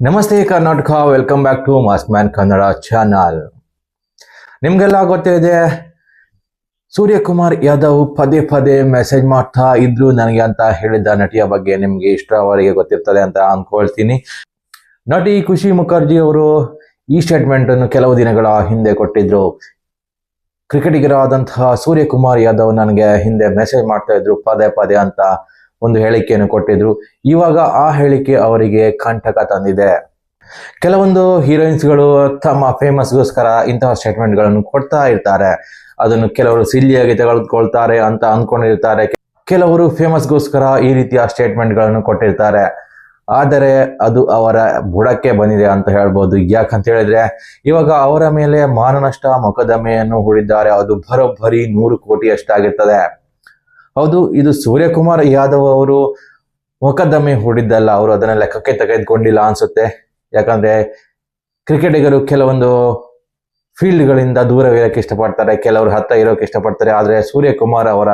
ನಮಸ್ತೆ Karnataka, welcome back to mask man Kannada channel. ನಿಮ್ಗೆಲ್ಲ ಗೊತ್ತಿದೆ, ಸೂರ್ಯಕುಮಾರ್ ಯಾದವ್ ಪದೇ ಪದೇ ಮೆಸೇಜ್ ಮಾಡ್ತಾ ಇದ್ರು ನನಗೆ ಅಂತ ಹೇಳಿದ ನಟಿಯ ಬಗ್ಗೆ ನಿಮ್ಗೆ ಇಷ್ಟವರೆಗೆ ಗೊತ್ತಿರ್ತದೆ ಅಂತ ಅನ್ಕೊಳ್ತೀನಿ. ನಟಿ ಖುಷಿ ಮುಖರ್ಜಿ ಅವರು ಈ ಸ್ಟೇಟ್ಮೆಂಟ್ ಅನ್ನು ಕೆಲವು ದಿನಗಳ ಹಿಂದೆ ಕೊಟ್ಟಿದ್ರು. ಕ್ರಿಕೆಟಿಗರಾದಂತಹ ಸೂರ್ಯಕುಮಾರ್ ಯಾದವ್ ನನಗೆ ಹಿಂದೆ ಮೆಸೇಜ್ ಮಾಡ್ತಾ ಇದ್ರು ಪದೇ ಪದೇ ಅಂತ ಒಂದು ಹೇಳಿಕೆಯನ್ನು ಕೊಟ್ಟಿದ್ರು. ಇವಾಗ ಆ ಹೇಳಿಕೆ ಅವರಿಗೆ ಕಂಟಕ ತಂದಿದೆ. ಕೆಲವೊಂದು ಹೀರೋಯಿನ್ಸ್ಗಳು ತಮ್ಮ ಫೇಮಸ್ಗೋಸ್ಕರ ಇಂತಹ ಸ್ಟೇಟ್ಮೆಂಟ್ಗಳನ್ನು ಕೊಡ್ತಾ ಇರ್ತಾರೆ. ಅದನ್ನು ಕೆಲವರು ಸಿಲ್ಲಿಯಾಗಿ ತೆಗೆದುಕೊಳ್ತಾರೆ ಅಂತ ಅನ್ಕೊಂಡಿರ್ತಾರೆ. ಕೆಲವರು ಫೇಮಸ್ಗೋಸ್ಕರ ಈ ರೀತಿಯ ಸ್ಟೇಟ್ಮೆಂಟ್ಗಳನ್ನು ಕೊಟ್ಟಿರ್ತಾರೆ. ಆದರೆ ಅದು ಅವರ ಬುಡಕ್ಕೆ ಬಂದಿದೆ ಅಂತ ಹೇಳ್ಬೋದು. ಯಾಕಂತ ಹೇಳಿದ್ರೆ ಇವಾಗ ಅವರ ಮೇಲೆ ಮಾನನಷ್ಟ ಮೊಕದ್ದಮೆಯನ್ನು ಹೂಡಿದ್ದಾರೆ. ಅದು ಬರೋಬ್ಬರಿ 100 ಕೋಟಿಯಷ್ಟಾಗಿರ್ತದೆ. ಹೌದು, ಇದು ಸೂರ್ಯಕುಮಾರ್ ಯಾದವ್ ಅವರು ಮೊಕದ್ದಮೆ ಹೂಡಿದ್ದಲ್ಲ. ಅವರು ಅದನ್ನ ಲೆಕ್ಕಕ್ಕೆ ತೆಗೆದುಕೊಂಡಿಲ್ಲ ಅನ್ಸುತ್ತೆ. ಯಾಕಂದ್ರೆ ಕ್ರಿಕೆಟಿಗರು ಕೆಲವೊಂದು ಫೀಲ್ಡ್ಗಳಿಂದ ದೂರವಿರೋಕೆ ಇಷ್ಟಪಡ್ತಾರೆ, ಕೆಲವರು ಹತ್ತ ಇರೋಕೆ ಇಷ್ಟಪಡ್ತಾರೆ. ಆದ್ರೆ ಸೂರ್ಯಕುಮಾರ್ ಅವರ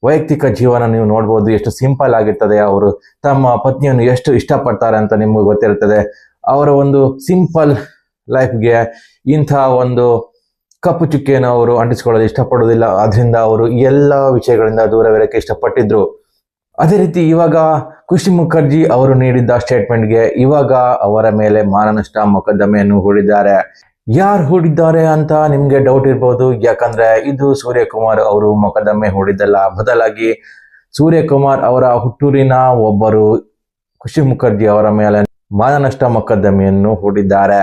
ವೈಯಕ್ತಿಕ ಜೀವನ ನೀವು ನೋಡ್ಬೋದು, ಎಷ್ಟು ಸಿಂಪಲ್ ಆಗಿರ್ತದೆ. ಅವರು ತಮ್ಮ ಪತ್ನಿಯನ್ನು ಎಷ್ಟು ಇಷ್ಟಪಡ್ತಾರೆ ಅಂತ ನಿಮ್ಗೆ ಗೊತ್ತಿರುತ್ತದೆ. ಅವರ ಒಂದು ಸಿಂಪಲ್ ಲೈಫ್ಗೆ ಇಂಥ ಒಂದು ಕಪ್ಪು ಚುಕ್ಕಿಯನ್ನು ಅವರು ಅಂಟಿಸ್ಕೊಳ್ಳೋದು ಇಷ್ಟಪಡೋದಿಲ್ಲ. ಆದ್ರಿಂದ ಅವರು ಎಲ್ಲ ವಿಷಯಗಳಿಂದ ದೂರವಿರೋಕೆ ಇಷ್ಟಪಟ್ಟಿದ್ರು. ಅದೇ ರೀತಿ ಇವಾಗ ಖುಷಿ ಮುಖರ್ಜಿ ಅವರು ನೀಡಿದ್ದ ಸ್ಟೇಟ್ಮೆಂಟ್ಗೆ ಇವಾಗ ಅವರ ಮೇಲೆ ಮಾನನಷ್ಟ ಮೊಕದ್ದಮೆಯನ್ನು ಹೂಡಿದ್ದಾರೆ. ಯಾರು ಹೂಡಿದ್ದಾರೆ ಅಂತ ನಿಮ್ಗೆ ಡೌಟ್ ಇರ್ಬೋದು. ಯಾಕಂದ್ರೆ ಇದು ಸೂರ್ಯಕುಮಾರ್ ಅವರು ಮೊಕದ್ದಮೆ ಹೂಡಿದ್ದಲ್ಲ, ಬದಲಾಗಿ ಸೂರ್ಯಕುಮಾರ್ ಅವರ ಹುಟ್ಟೂರಿನ ಒಬ್ಬರು ಖುಷಿ ಮುಖರ್ಜಿ ಅವರ ಮೇಲೆ ಮಾನನಷ್ಟ ಮೊಕದ್ದಮೆಯನ್ನು ಹೂಡಿದ್ದಾರೆ.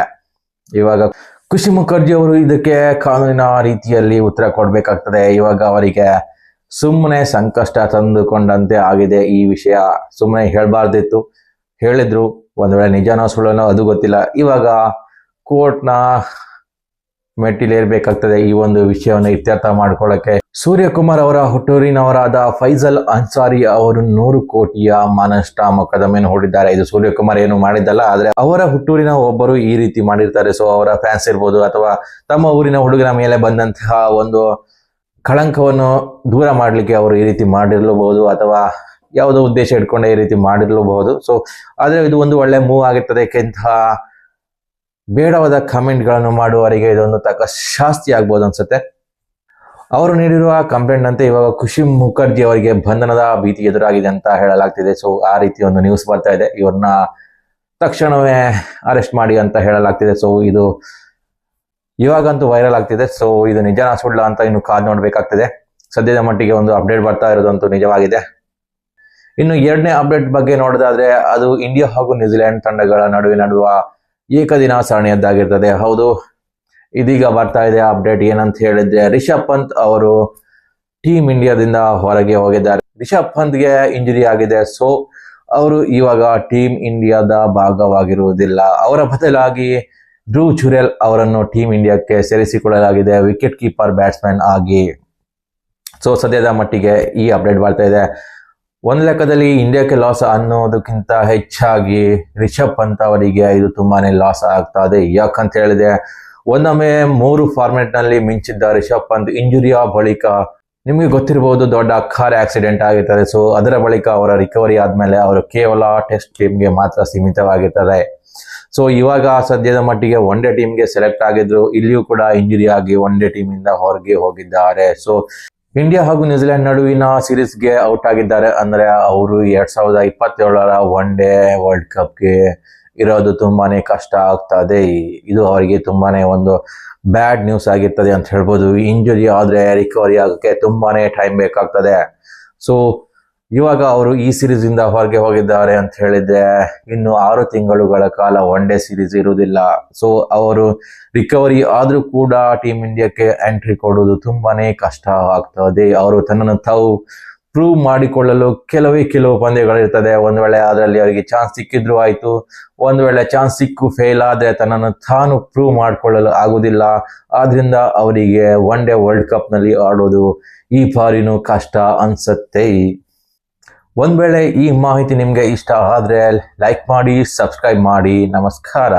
ಇವಾಗ ಖುಷಿ ಮುಖರ್ಜಿ ಅವರು ಇದಕ್ಕೆ ಕಾನೂನಿನ ರೀತಿಯಲ್ಲಿ ಉತ್ತರ ಕೊಡ್ಬೇಕಾಗ್ತದೆ. ಇವಾಗ ಅವರಿಗೆ ಸುಮ್ಮನೆ ಸಂಕಷ್ಟ ತಂದುಕೊಂಡಂತೆ ಆಗಿದೆ ಈ ವಿಷಯ. ಸುಮ್ಮನೆ ಹೇಳ್ಬಾರ್ದಿತ್ತು, ಹೇಳಿದ್ರು. ಒಂದ್ ವೇಳೆ ನಿಜನೋ ಸುಳ್ಳನೋ ಅದು ಗೊತ್ತಿಲ್ಲ. ಇವಾಗ ಕೋರ್ಟ್ನ ಮೆಟ್ಟಿಲೇರ್ಬೇಕಾಗ್ತದೆ ಈ ಒಂದು ವಿಷಯವನ್ನು ಇತ್ಯರ್ಥ ಮಾಡ್ಕೊಳ್ಳಕ್ಕೆ. ಸೂರ್ಯಕುಮಾರ್ ಅವರ ಹುಟ್ಟೂರಿನವರಾದ ಫೈಜಲ್ ಅನ್ಸಾರಿ ಅವರು 100 ಕೋಟಿಯ ಮಾನನಷ್ಟ ಮೊಕದ್ದಮೆಯನ್ನು ಹೂಡಿದ್ದಾರೆ. ಇದು ಸೂರ್ಯಕುಮಾರ್ ಏನು ಮಾಡಿದ್ದಲ್ಲ, ಆದ್ರೆ ಅವರ ಹುಟ್ಟೂರಿನ ಒಬ್ಬರು ಈ ರೀತಿ ಮಾಡಿರ್ತಾರೆ. ಸೊ ಅವರ ಫ್ಯಾನ್ಸ್ ಇರ್ಬೋದು, ಅಥವಾ ತಮ್ಮ ಊರಿನ ಹುಡುಗನ ಮೇಲೆ ಬಂದಂತಹ ಒಂದು ಕಳಂಕವನ್ನು ದೂರ ಮಾಡ್ಲಿಕ್ಕೆ ಅವರು ಈ ರೀತಿ ಮಾಡಿರ್ಲಬಹುದು, ಅಥವಾ ಯಾವುದೋ ಉದ್ದೇಶ ಇಟ್ಕೊಂಡೆ ಈ ರೀತಿ ಮಾಡಿರ್ಲಬಹುದು. ಸೊ ಆದ್ರೆ ಇದು ಒಂದು ಒಳ್ಳೆ ಮೂವ್ ಆಗಿರ್ತದೆ. ಇಂತಹ ಬೇಡವಾದ ಕಮೆಂಟ್ಗಳನ್ನು ಮಾಡುವವರಿಗೆ ಇದೊಂದು ತಕ್ಕ ಶಾಸ್ತಿ ಆಗ್ಬೋದು ಅನ್ಸುತ್ತೆ. ಅವರು ನೀಡಿರುವ ಕಂಪ್ಲೇಂಟ್ ಅಂತೆ ಇವಾಗ ಖುಷಿ ಮುಖರ್ಜಿ ಅವರಿಗೆ ಬಂಧನದ ಭೀತಿ ಎದುರಾಗಿದೆ ಅಂತ ಹೇಳಲಾಗ್ತಿದೆ. ಸೊ ಆ ರೀತಿ ಒಂದು ನ್ಯೂಸ್ ಬರ್ತಾ ಇದೆ. ಇವ್ರನ್ನ ತಕ್ಷಣವೇ ಅರೆಸ್ಟ್ ಮಾಡಿ ಅಂತ ಹೇಳಲಾಗ್ತಿದೆ. ಸೊ ಇದು ಇವಾಗಂತೂ ವೈರಲ್ ಆಗ್ತಿದೆ. ಸೊ ಇದು ನಿಜನಾ ಸುಳ್ಳ ಅಂತ ಇನ್ನು ಕಾದ್ ನೋಡ್ಬೇಕಾಗ್ತದೆ. ಸದ್ಯದ ಮಟ್ಟಿಗೆ ಒಂದು ಅಪ್ಡೇಟ್ ಬರ್ತಾ ಇರೋದಂತೂ ನಿಜವಾಗಿದೆ. ಇನ್ನು ಎರಡನೇ ಅಪ್ಡೇಟ್ ಬಗ್ಗೆ ನೋಡೋದಾದ್ರೆ ಅದು ಇಂಡಿಯಾ ಹಾಗೂ ನ್ಯೂಜಿಲೆಂಡ್ ತಂಡಗಳ ನಡುವ ಏಕದಿನ ಸರಣಿಯದ್ದಾಗಿರ್ತದೆ. ಹೌದು, ಇದೀಗ ಬರ್ತಾ ಇದೆ ಅಪ್ಡೇಟ್. ಏನಂತ ಹೇಳಿದ್ರೆ ರಿಷಬ್ ಪಂತ್ ಅವರು ಟೀಮ್ ಇಂಡಿಯಾದಿಂದ ಹೊರಗೆ ಹೋಗಿದ್ದಾರೆ. ರಿಷಬ್ ಪಂತ್ಗೆ ಇಂಜುರಿ ಆಗಿದೆ. ಸೊ ಅವರು ಇವಾಗ ಟೀಮ್ ಇಂಡಿಯಾದ ಭಾಗವಾಗಿರುವುದಿಲ್ಲ. ಅವರ ಬದಲಾಗಿ ಧ್ರುವ್ ಜುರೇಲ್ ಅವರನ್ನು ಟೀಮ್ ಇಂಡಿಯಾಕ್ಕೆ ಸೇರಿಸಿಕೊಳ್ಳಲಾಗಿದೆ ವಿಕೆಟ್ ಕೀಪರ್ ಬ್ಯಾಟ್ಸ್ಮನ್ ಆಗಿ. ಸೊ ಸದ್ಯದ ಮಟ್ಟಿಗೆ ಈ ಅಪ್ಡೇಟ್ ಬರ್ತಾ ಇದೆ. ಒಂದ್ ಲೆಕ್ಕದಲ್ಲಿ ಇಂಡಿಯಾಕ್ಕೆ ಲಾಸ್ ಅನ್ನೋದಕ್ಕಿಂತ ಹೆಚ್ಚಾಗಿ ರಿಷಬ್ ಪಂತ್ ಅವರಿಗೆ ಇದು ತುಂಬಾನೇ ಲಾಸ್ ಆಗ್ತಾ ಇದೆ. ಯಾಕಂತ ಹೇಳಿದ್ರೆ ಒಂದೊಮ್ಮೆ 3 ಫಾರ್ಮೆಟ್ ನಲ್ಲಿ ಮಿಂಚಿದ್ದ ರಿಷಬ್ ಪಂತ್ ಇಂಜುರಿಯ ಬಳಿಕ ನಿಮ್ಗೆ ಗೊತ್ತಿರಬಹುದು, ದೊಡ್ಡ ಕಾರ್ ಆಕ್ಸಿಡೆಂಟ್ ಆಗಿರ್ತಾರೆ. ಸೊ ಅದರ ಬಳಿಕ ಅವರ ರಿಕವರಿ ಆದ್ಮೇಲೆ ಅವರು ಕೇವಲ ಟೆಸ್ಟ್ ಟೀಮ್ಗೆ ಮಾತ್ರ ಸೀಮಿತವಾಗಿರ್ತಾರೆ. ಸೊ ಇವಾಗ ಸದ್ಯದ ಮಟ್ಟಿಗೆ ಒನ್ ಡೇ ಟೀಮ್ಗೆ ಸೆಲೆಕ್ಟ್ ಆಗಿದ್ರು. ಇಲ್ಲಿಯೂ ಕೂಡ ಇಂಜುರಿ ಆಗಿ ಒನ್ ಡೇ ಟೀಮ್ ಇಂದ ಹೊರಗೆ ಹೋಗಿದ್ದಾರೆ. ಸೊ ಇಂಡಿಯಾ ಹಾಗೂ ನ್ಯೂಜಿಲೆಂಡ್ ನಡುವಿನ ಸೀರೀಸ್ಗೆ ಔಟ್ ಆಗಿದ್ದಾರೆ. ಅಂದ್ರೆ ಅವರು 2027ರ ಒನ್ ಡೇ ವರ್ಲ್ಡ್ ಕಪ್ಗೆ ಇರೋದು ತುಂಬಾನೇ ಕಷ್ಟ ಆಗ್ತದೆ. ಇದು ಅವರಿಗೆ ತುಂಬಾನೇ ಒಂದು ಬ್ಯಾಡ್ ನ್ಯೂಸ್ ಆಗಿರ್ತದೆ ಅಂತ ಹೇಳ್ಬೋದು. ಇಂಜುರಿ ಆದ್ರೆ ರಿಕವರಿ ಆಗೋಕ್ಕೆ ತುಂಬಾನೇ ಟೈಮ್ ಬೇಕಾಗ್ತದೆ. ಸೊ ಇವಾಗ ಅವರು ಈ ಸೀರೀಸ್ ಇಂದ ಹೊರಗೆ ಹೋಗಿದ್ದಾರೆ ಅಂತ ಹೇಳಿದ್ರೆ ಇನ್ನು 6 ತಿಂಗಳುಗಳ ಕಾಲ ಒನ್ ಡೇ ಸೀರೀಸ್ ಇರುವುದಿಲ್ಲ. ಸೊ ಅವರು ರಿಕವರಿ ಆದ್ರೂ ಕೂಡ ಟೀಮ್ ಇಂಡಿಯಾಕ್ಕೆ ಎಂಟ್ರಿ ಕೊಡುವುದು ತುಂಬಾನೇ ಕಷ್ಟ ಆಗ್ತದೆ. ಅವರು ತನ್ನನ್ನು ತಾವು ಪ್ರೂವ್ ಮಾಡಿಕೊಳ್ಳಲು ಕೆಲವು ಪಂದ್ಯಗಳಿರ್ತದೆ. ಒಂದ್ ವೇಳೆ ಅದರಲ್ಲಿ ಅವರಿಗೆ ಚಾನ್ಸ್ ಸಿಕ್ಕಿದ್ರು ಆಯ್ತು, ಒಂದ್ ವೇಳೆ ಚಾನ್ಸ್ ಸಿಕ್ಕು ಫೇಲ್ ಆದ್ರೆ ತನ್ನನ್ನು ತಾನು ಪ್ರೂವ್ ಮಾಡಿಕೊಳ್ಳಲು ಆಗುದಿಲ್ಲ. ಆದ್ರಿಂದ ಅವರಿಗೆ ಒನ್ ಡೇ ವರ್ಲ್ಡ್ ಕಪ್ ನಲ್ಲಿ ಆಡೋದು ಈ ಬಾರಿನೂ ಕಷ್ಟ ಅನ್ಸುತ್ತೆ. ಒಂದ್ ವೇಳೆ ಈ ಮಾಹಿತಿ ನಿಮ್ಗೆ ಇಷ್ಟ ಆದ್ರೆ ಲೈಕ್ ಮಾಡಿ, ಸಬ್ಸ್ಕ್ರೈಬ್ ಮಾಡಿ. ನಮಸ್ಕಾರ.